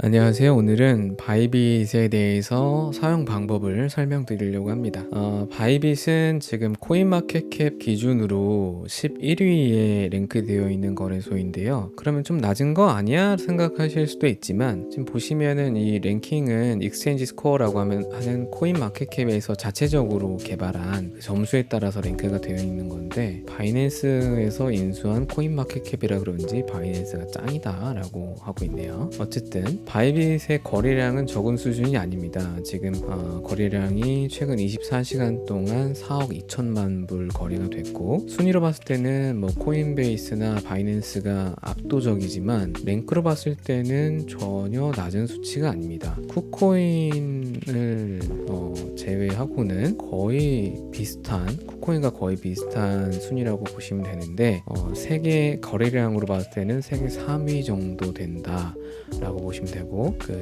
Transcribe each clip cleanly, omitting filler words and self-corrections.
안녕하세요. 오늘은 바이빗에 대해서 사용 방법을 설명드리려고 합니다. 바이빗은 지금 코인마켓캡 기준으로 11위에 랭크되어 있는 거래소인데요. 그러면 좀 낮은 거 아니야? 생각하실 수도 있지만 지금 보시면은 이 랭킹은 익스체인지 스코어라고 하는 코인마켓캡에서 자체적으로 개발한 그 점수에 따라서 랭크가 되어 있는 건데, 바이낸스에서 인수한 코인마켓캡이라 그런지 바이낸스가 짱이다 라고 하고 있네요. 어쨌든 바이빗의 거래량은 적은 수준이 아닙니다. 지금 거래량이 최근 24시간 동안 4억 2천만 불 거래가 됐고, 순위로 봤을 때는 뭐 코인베이스나 바이낸스가 압도적이지만 랭크로 봤을 때는 전혀 낮은 수치가 아닙니다. 쿠코인을 제외하고는 거의 비슷한, 쿠코인과 거의 비슷한 순위라고 보시면 되는데, 세계 거래량으로 봤을 때는 세계 3위 정도 된다 라고 보시면 되고,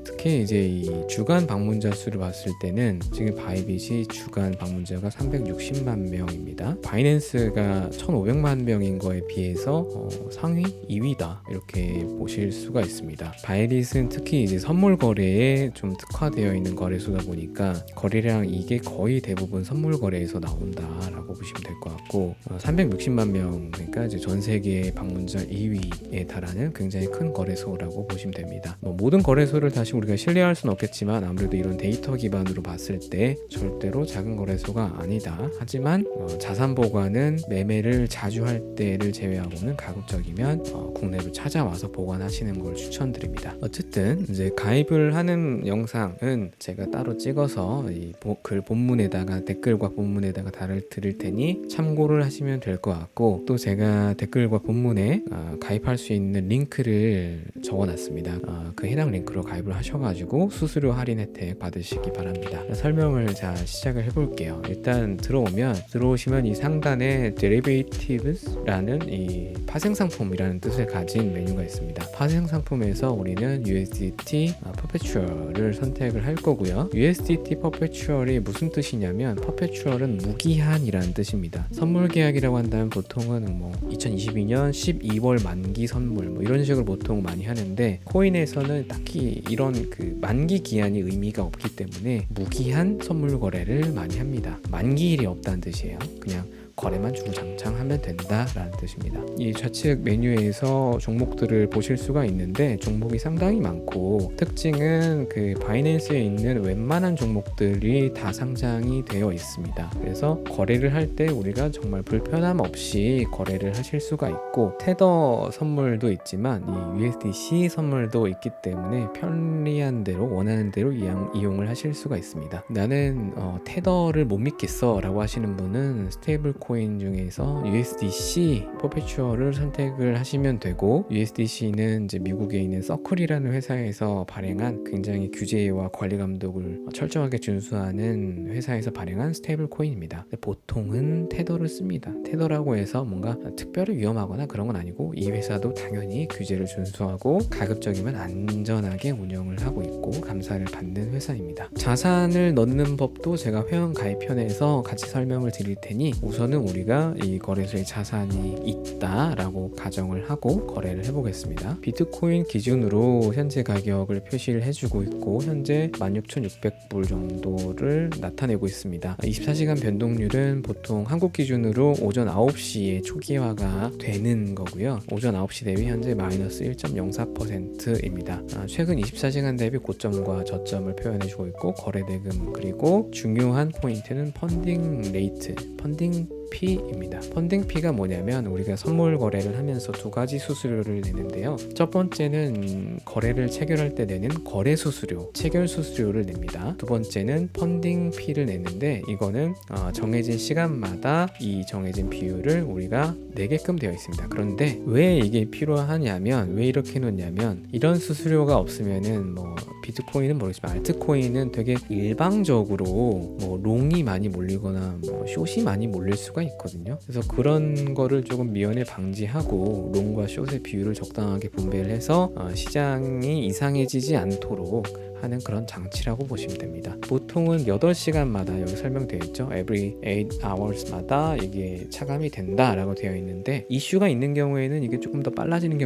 특히 이제 이 주간 방문자 수를 봤을 때는 지금 바이빗이 주간 방문자가 360만 명입니다. 바이낸스가 1,500만 명인 거에 비해서 상위 2위다 이렇게 보실 수가 있습니다. 바이빗은 특히 이제 선물 거래에 좀 특화되어 있는 거래소다 보니까 거래량 이게 거의 대부분 선물 거래에서 나온다라고 보시면 될 것 같고, 360만 명, 그러니까 이제 전 세계 방문자 2위에 달하는 굉장히 큰 거래소라고 보시면 됩니다. 모든 거래소를 다시 우리가 신뢰할 수는 없겠지만 아무래도 이런 데이터 기반으로 봤을 때 절대로 작은 거래소가 아니다. 하지만 자산 보관은 매매를 자주 할 때를 제외하고는 가급적이면 국내로 찾아와서 보관하시는 걸 추천드립니다. 어쨌든 이제 가입을 하는 영상은 제가 따로 찍어서 이 글 본문에다가, 댓글과 본문에다가 드릴 테니 참고를 하시면 될 것 같고, 또 제가 댓글과 본문에 가입할 수 있는 링크를 적어놨습니다. 그 해당 링크로 가입을 하셔가지고 수수료 할인 혜택 받으시기 바랍니다. 설명을 시작을 해볼게요. 일단 들어오시면 이 상단에 Derivatives라는 이 파생상품이라는 뜻을 가진 메뉴가 있습니다. 파생상품에서 우리는 USDT Perpetual을 선택을 할 거고요. USDT Perpetual이 무슨 뜻이냐면, Perpetual은 무기한이라는 뜻입니다. 선물 계약이라고 한다면 보통은 2022년 12월 만기 선물 이런 식으로 보통 많이 하는데, 코인에서는 딱히 이런 만기 기한이 의미가 없기 때문에 무기한 선물 거래를 많이 합니다. 만기일이 없다는 뜻이에요. 그냥 거래만 주구장창 하면 된다라는 뜻입니다. 이 좌측 메뉴에서 종목들을 보실 수가 있는데 종목이 상당히 많고, 특징은 바이낸스에 있는 웬만한 종목들이 다 상장이 되어 있습니다. 그래서 거래를 할 때 우리가 정말 불편함 없이 거래를 하실 수가 있고, 테더 선물도 있지만 이 USDC 선물도 있기 때문에 편리한 대로 원하는 대로 이용을 하실 수가 있습니다. 나는 테더를 못 믿겠어 라고 하시는 분은 스테이블 코인 중에서 USDC 퍼페추얼을 선택을 하시면 되고, USDC는 이제 미국에 있는 서클이라는 회사에서 발행한, 굉장히 규제와 관리 감독을 철저하게 준수하는 회사에서 발행한 스테이블 코인입니다. 보통은 테더를 씁니다. 테더라고 해서 뭔가 특별히 위험하거나 그런 건 아니고, 이 회사도 당연히 규제를 준수하고 가급적이면 안전하게 운영을 하고 있고 감사를 받는 회사입니다. 자산을 넣는 법도 제가 회원 가입편에서 같이 설명을 드릴 테니, 우선은 우리가 이 거래소에 자산이 있다라고 가정을 하고 거래를 해보겠습니다. 비트코인 기준으로 현재 가격을 표시를 해주고 있고, 현재 16,600불 정도를 나타내고 있습니다. 24시간 변동률은 보통 한국 기준으로 오전 9시에 초기화가 되는 거고요. 오전 9시 대비 현재 마이너스 1.04%입니다. 최근 24시간 대비 고점과 저점을 표현해주고 있고, 거래대금, 그리고 중요한 포인트는 펀딩 레이트, 펀딩 P입니다. 펀딩 P가 뭐냐면, 우리가 선물 거래를 하면서 두 가지 수수료를 내는데요. 첫 번째는 거래를 체결할 때 내는 거래 수수료, 체결 수수료를 냅니다. 두 번째는 펀딩 P를 내는데, 이거는 정해진 시간마다 이 정해진 비율을 우리가 내게끔 되어 있습니다. 그런데 왜 이게 필요하냐면, 왜 이렇게 놓냐면, 이런 수수료가 없으면은 비트코인은 모르겠지만 알트코인은 되게 일방적으로 롱이 많이 몰리거나 숏이 많이 몰릴 수가 있거든요. 그래서 그런 거를 조금 미연에 방지하고 롱과 숏의 비율을 적당하게 분배를 해서 시장이 이상해지지 않도록 하는 그런 장치라고 보시면 됩니다. 보통은 8시간마다 여기 설명되어 있죠. Every 8 hours마다 이게 차감이 된다라고 되어 있는데, 이슈가 있는 경우에는 이게 조금 더 빨라지는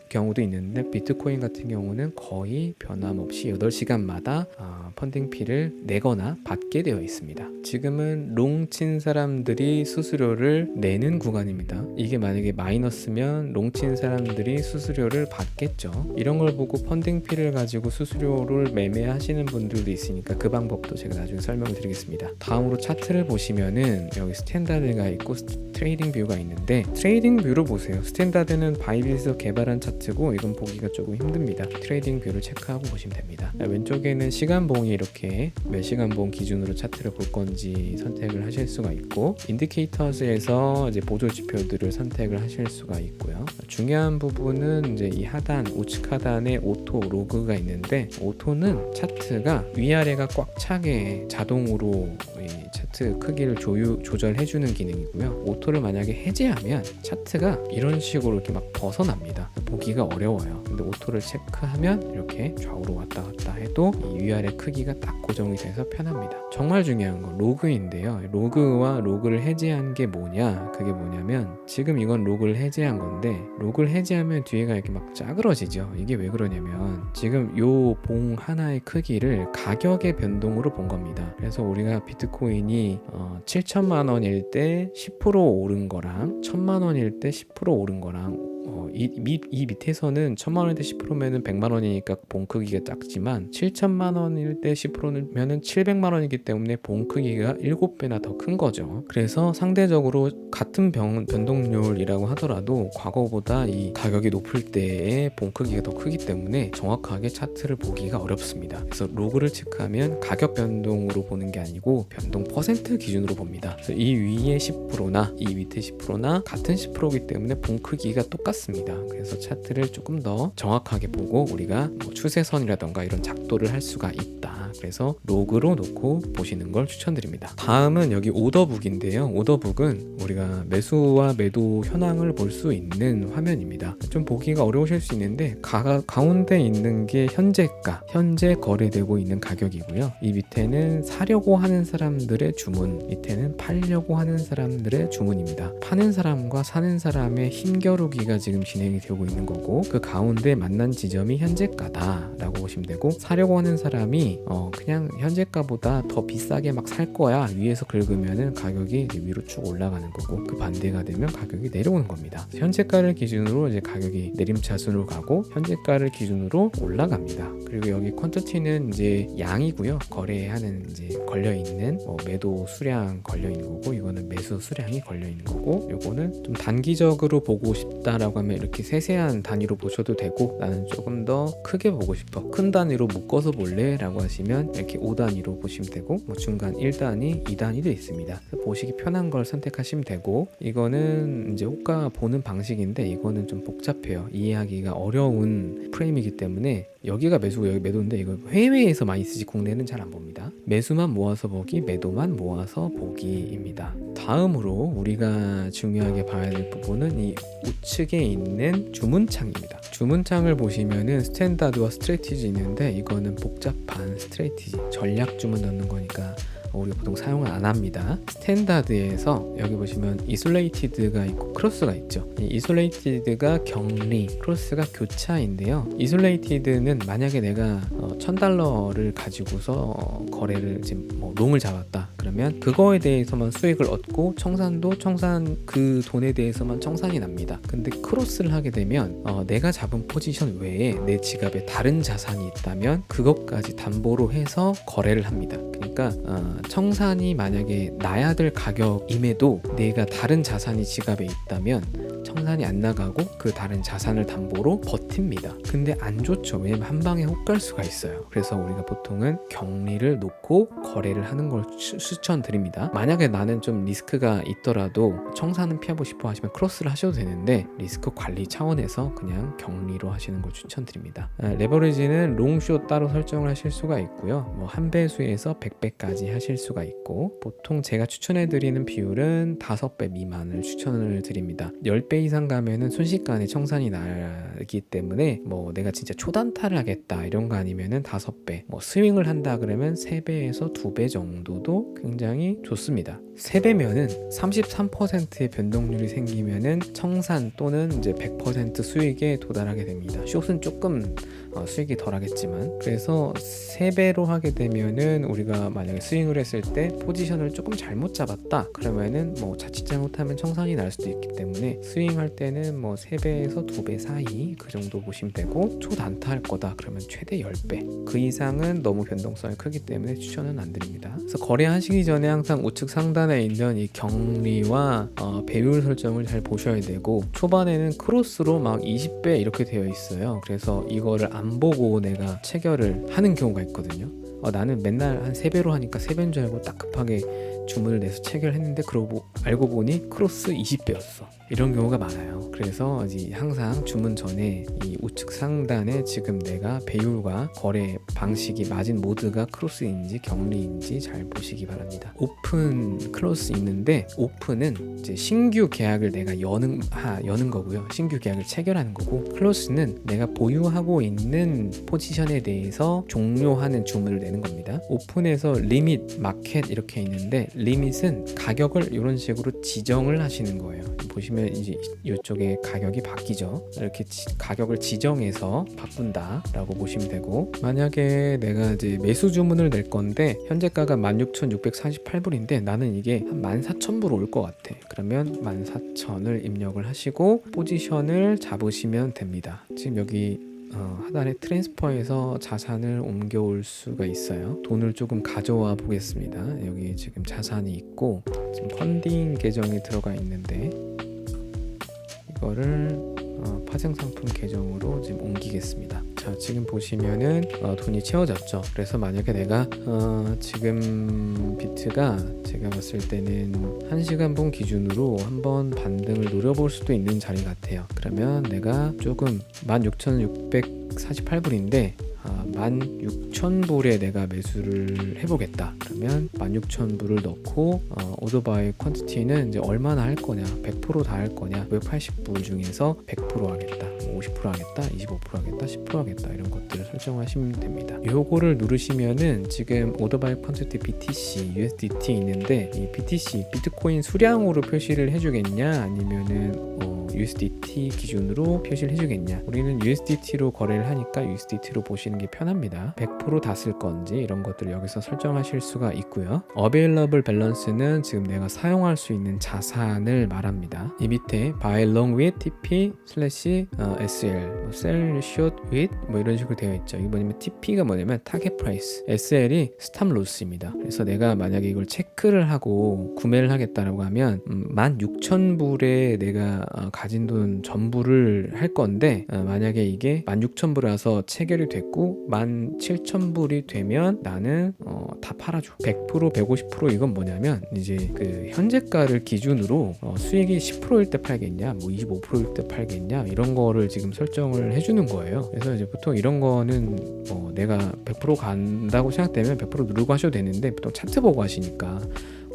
경우도 있는데, 비트코인 같은 경우는 거의 변함없이 8시간마다 펀딩 피를 내거나 받게 되어 있습니다. 지금은 롱 친 사람들이 수수료를 내는 구간입니다. 이게 만약에 마이너스면 롱 친 사람들이 수수료를 받겠죠. 이런 걸 보고 펀딩 피를 가지고 수수료를 매매하시는 분들도 있으니까 그 방법도 제가 나중에 설명을 드리겠습니다. 다음으로 차트를 보시면은 여기 스탠다드가 있고 트레이딩 뷰가 있는데, 트레이딩 뷰로 보세요. 스탠다드는 바이빗에서 개발한 차트고 이건 보기가 조금 힘듭니다. 트레이딩 뷰를 체크하고 보시면 됩니다. 왼쪽에는 시간봉이 이렇게 몇 시간봉 기준으로 차트를 볼 건지 선택을 하실 수가 있고, 인디케이터즈에서 이제 보조 지표들을 선택을 하실 수가 있고요. 중요한 부분은 이제 이 하단 우측 하단에 오토 로그가 있는데, 오토는 차트가 위아래가 꽉 차게 자동으로 이 차트 크기를 조절해주는 기능이고요. 오토를 만약에 해제하면 차트가 이런 식으로 이렇게 막 벗어납니다. 보기가 어려워요. 근데 오토를 체크하면 이렇게 좌우로 왔다 갔다 해도 이 위아래 크기가 딱 고정이 돼서 편합니다. 정말 중요한 건 로그인데요. 로그와 로그를 해제한 게 뭐냐, 그게 뭐냐면, 지금 이건 로그를 해제한 건데, 로그를 해제하면 뒤에가 이렇게 막 짜그러지죠. 이게 왜 그러냐면, 지금 요 봉 하나의 크기를 가격의 변동으로 본 겁니다. 그래서 우리가 비트코인이 7천만 원일 때 10% 오른 거랑 1,000만 원일 때 10% 오른 거랑, 이 밑에서는 1,000만 원일 때 10%면은 100만 원이니까 봉 크기가 작지만, 7천만 원일 때 10%면은 700만 원이기 때문에 봉 크기가 7배나 더 큰 거죠. 그래서 상대적으로 같은 변동률이라고 하더라도 과거보다 이 가격이 높을 때의 봉 크기가 더 크기 때문에 정확하게 차트를 보기가 어렵습니다. 그래서 로그를 체크하면 가격 변동으로 보는 게 아니고 변동 퍼센트 기준으로 봅니다. 그래서 이 위에 10%나 이 밑에 10%나 같은 10%이기 때문에 봉 크기가 똑같습니다. 그래서 차트를 조금 더 정확하게 보고 우리가 추세선이라던가 이런 작도를 할 수가 있다. 그래서 로그로 놓고 보시는 걸 추천드립니다. 다음은 여기 오더북인데요. 오더북은 우리가 매수와 매도 현황을 볼 수 있는 화면입니다. 좀 보기가 어려우실 수 있는데, 가운데 있는 게 현재가, 현재 거래되고 있는 가격이고요. 이 밑에는 사려고 하는 사람들의 주문, 밑에는 팔려고 하는 사람들의 주문입니다. 파는 사람과 사는 사람의 힘겨루기가 지금 진행이 되고 있는 거고, 그 가운데 만난 지점이 현재가다 라고 보시면 되고, 사려고 하는 사람이 그냥 현재가보다 더 비싸게 막 살 거야 위에서 긁으면은 가격이 이제 위로 쭉 올라가는 거고, 그 반대가 되면 가격이 내려오는 겁니다. 현재가를 기준으로 이제 가격이 내림차순으로 가고, 현재가를 기준으로 올라갑니다. 그리고 여기 퀀티티는 이제 양이고요. 거래하는 이제 걸려 있는 매도 수량 걸려 있는 거고, 이거는 매수 수량이 걸려 있는 거고, 요거는 좀 단기적으로 보고 싶다라고 하면 이렇게 세세한 단위로 보셔도 되고, 나는 조금 더 크게 보고 싶어, 큰 단위로 묶어서 볼래 라고 하시면 이렇게 5단위로 보시면 되고, 중간 1단위, 2단위도 있습니다. 보시기 편한 걸 선택하시면 되고, 이거는 이제 호가 보는 방식인데 이거는 좀 복잡해요. 이해하기가 어려운 프레임이기 때문에, 여기가 매수고 여기 매도인데 이거 해외에서 많이 쓰지 국내는 잘 안 봅니다. 매수만 모아서 보기, 매도만 모아서 보기입니다. 다음으로 우리가 중요하게 봐야 될 부분은 이 우측에 있는 주문창입니다. 주문창을 보시면은 스탠다드와 스트래티지 있는데, 이거는 복잡한 스트래티지, 전략 주문 넣는 거니까 우리가 보통 사용을 안 합니다. 스탠다드에서 여기 보시면 이솔레이티드가 있고 크로스가 있죠. 이 이솔레이티드가 격리, 크로스가 교차인데요. 이솔레이티드는 만약에 내가 $1,000를 가지고서 거래를 지금 롱을 잡았다 그러면 그거에 대해서만 수익을 얻고, 청산 그 돈에 대해서만 청산이 납니다. 근데 크로스를 하게 되면 내가 잡은 포지션 외에 내 지갑에 다른 자산이 있다면 그것까지 담보로 해서 거래를 합니다. 그러니까 청산이 만약에 나야 될 가격임에도 내가 다른 자산이 지갑에 있다면 청산이 안 나가고 그 다른 자산을 담보로 버팁니다. 근데 안 좋죠. 왜냐면 한 방에 혹 갈 수가 있어요. 그래서 우리가 보통은 격리를 놓고 거래를 하는 걸 추천드립니다. 만약에 나는 좀 리스크가 있더라도 청산은 피하고 싶어 하시면 크로스를 하셔도 되는데, 리스크 관리 차원에서 그냥 격리로 하시는 걸 추천드립니다. 레버리지는 롱숏 따로 설정을 하실 수가 있고요. 한 배수에서 100배까지 하실 수가 있고, 보통 제가 추천해드리는 비율은 5배 미만을 추천을 드립니다. 10배 10배 이상 가면은 순식간에 청산이 나기 때문에 뭐 내가 진짜 초단타를 하겠다 이런 거 아니면은 5배, 뭐 스윙을 한다 그러면 3배에서 2배 정도도 굉장히 좋습니다. 3배면은 33%의 변동률이 생기면은 청산 또는 이제 100% 수익에 도달하게 됩니다. 숏은 조금 수익이 덜 하겠지만, 그래서 3배로 하게 되면은 우리가 만약에 스윙을 했을 때 포지션을 조금 잘못 잡았다 그러면은 뭐 자칫 잘못하면 청산이 날 수도 있기 때문에 스윙할 때는 뭐 3배에서 2배 사이 그 정도 보시면 되고, 초단타 할 거다 그러면 최대 10배, 그 이상은 너무 변동성이 크기 때문에 추천은 안 드립니다. 그래서 거래하시기 전에 항상 우측 상단에 있는 이 경리와 배율 설정을 잘 보셔야 되고, 초반에는 크로스로 막 20배 이렇게 되어 있어요. 그래서 이거를 안 보고 내가 체결을 하는 경우가 있거든요. 나는 맨날 한 3배로 하니까 3배인 줄 알고 딱 급하게 주문을 내서 체결을 했는데 그러고 알고 보니 크로스 20배였어. 이런 경우가 많아요. 그래서 이제 항상 주문 전에 이 우측 상단에 지금 내가 배율과 거래 방식이 맞은 모드가 크로스인지 경리인지 잘 보시기 바랍니다. 오픈 클로스 있는데, 오픈은 이제 신규 계약을 내가 여는 거고요. 신규 계약을 체결하는 거고, 클로스는 내가 보유하고 있는 포지션에 대해서 종료하는 주문을 내는 겁니다. 오픈에서 리밋, 마켓 이렇게 있는데, 리밋은 가격을 이런 식으로 지정을 하시는 거예요. 보시면 이제 이쪽에 가격이 바뀌죠. 이렇게 가격을 지정해서 바꾼다라고 보시면 되고, 만약에 내가 이제 매수 주문을 낼 건데 현재가가 16,648불인데 나는 이게 한 14,000불 올 것 같아. 그러면 14,000을 입력을 하시고 포지션을 잡으시면 됩니다. 지금 여기 하단에 트랜스퍼에서 자산을 옮겨올 수가 있어요. 돈을 조금 가져와 보겠습니다. 여기 지금 자산이 있고 지금 펀딩 계정이 들어가 있는데 이거를 파생상품 계정으로 지금 옮기겠습니다. 자, 지금 보시면은 돈이 채워졌죠. 그래서 만약에 내가 지금 비트가 제가 봤을 때는 1시간분 기준으로 한번 반등을 노려볼 수도 있는 자리 같아요. 그러면 내가 조금 16,648불인데 16,000불에 내가 매수를 해보겠다. 그러면 16,000불을 넣고 오더바이 퀀티티는 이제 얼마나 할 거냐, 100% 다 할 거냐, 180불 중에서 100% 하겠다, 50% 하겠다, 25% 하겠다, 10% 하겠다, 이런 것들을 설정하시면 됩니다. 요거를 누르시면은 지금 오더바이 퀀티티 BTC, USDT 있는데, 이 BTC, 비트코인 수량으로 표시를 해주겠냐 아니면은 USDT 기준으로 표시를 해주겠냐. 우리는 USDT로 거래를 하니까 USDT로 보시는 게 편합니다. 100% 다 쓸 건지 이런 것들을 여기서 설정하실 수가 있고요. Available Balance는 지금 내가 사용할 수 있는 자산을 말합니다. 이 밑에 Buy Long with TP/SL, Sell Short with 뭐 이런 식으로 되어 있죠. 이게 뭐냐면 TP가 뭐냐면 Target Price, SL이 Stop Loss입니다. 그래서 내가 만약에 이걸 체크를 하고 구매를 하겠다라고 하면 16,000불에 내가 가진 돈 전부를 할 건데, 만약에 이게 16,000불이라서 체결이 됐고 17,000불이 되면 나는 다 팔아줘. 100%, 150% 이건 뭐냐면 이제 그 현재가를 기준으로 수익이 10%일 때 팔겠냐, 뭐 25%일 때 팔겠냐, 이런 거를 지금 설정을 해주는 거예요. 그래서 이제 보통 이런 거는 내가 100% 간다고 생각되면 100% 누르고 하셔도 되는데, 보통 차트 보고 하시니까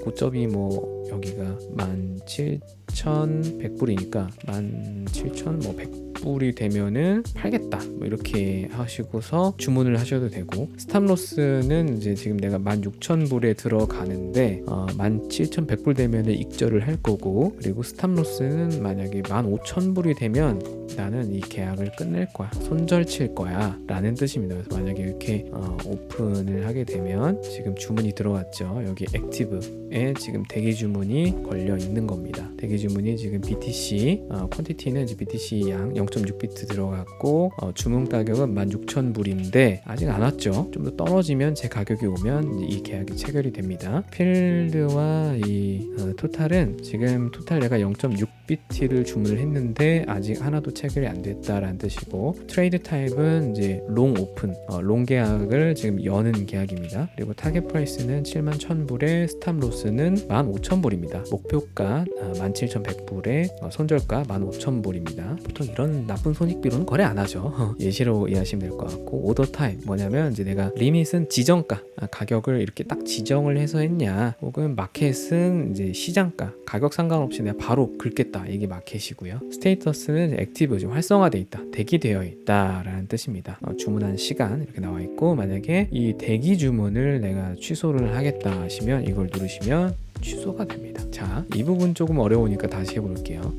고점이 뭐 여기가 17,100불이니까 17,100불이 되면은 팔겠다, 뭐 이렇게 하시고서 주문을 하셔도 되고, 스탑로스는 이제 지금 내가 16,000불에 들어가는데 17,100불 되면은 익절을 할 거고, 그리고 스탑로스는 만약에 15,000불이 되면 나는 이 계약을 끝낼 거야, 손절 칠 거야 라는 뜻입니다. 그래서 만약에 이렇게 오픈을 하게 되면 지금 주문이 들어왔죠. 여기 액티브에 지금 대기 주문이 걸려 있는 겁니다. 대기 주문이 지금 BTC 퀀티티는 이제 BTC 양 0.6비트 들어갔고, 주문 가격은 16,000불인데 아직 안 왔죠. 좀 더 떨어지면 제 가격이 오면 이제 이 계약이 체결이 됩니다. 필드와 이 토탈은 지금 토탈 내가 0.6BT를 주문을 했는데 아직 하나도 체결이 안 됐다라는 뜻이고, 트레이드 타입은 이제 롱 오픈, 롱 계약을 지금 여는 계약입니다. 그리고 타겟 프라이스는 71,000불에 스탑 로스는 15,000불입니다. 목표가 17,100불에 손절가 15,000불입니다. 보통 이런 나쁜 손익비로는 거래 안 하죠. 예시로 이해하시면 될 것 같고, 오더 타입 뭐냐면 이제 내가 리밋은 지정가, 가격을 이렇게 딱 지정을 해서 했냐, 혹은 마켓은 이제 시장가, 가격 상관없이 내가 바로 긁겠다, 주문했다, 이게 마켓이고요. 스테이터스는 액티브, 지금 활성화돼 있다, 대기되어 있다 라는 뜻입니다. 주문한 시간 이렇게 나와 있고, 만약에 이 대기 주문을 내가 취소를 하겠다 하시면 이걸 누르시면 취소가 됩니다. 자, 이 부분 조금 어려우니까 다시 해볼게요.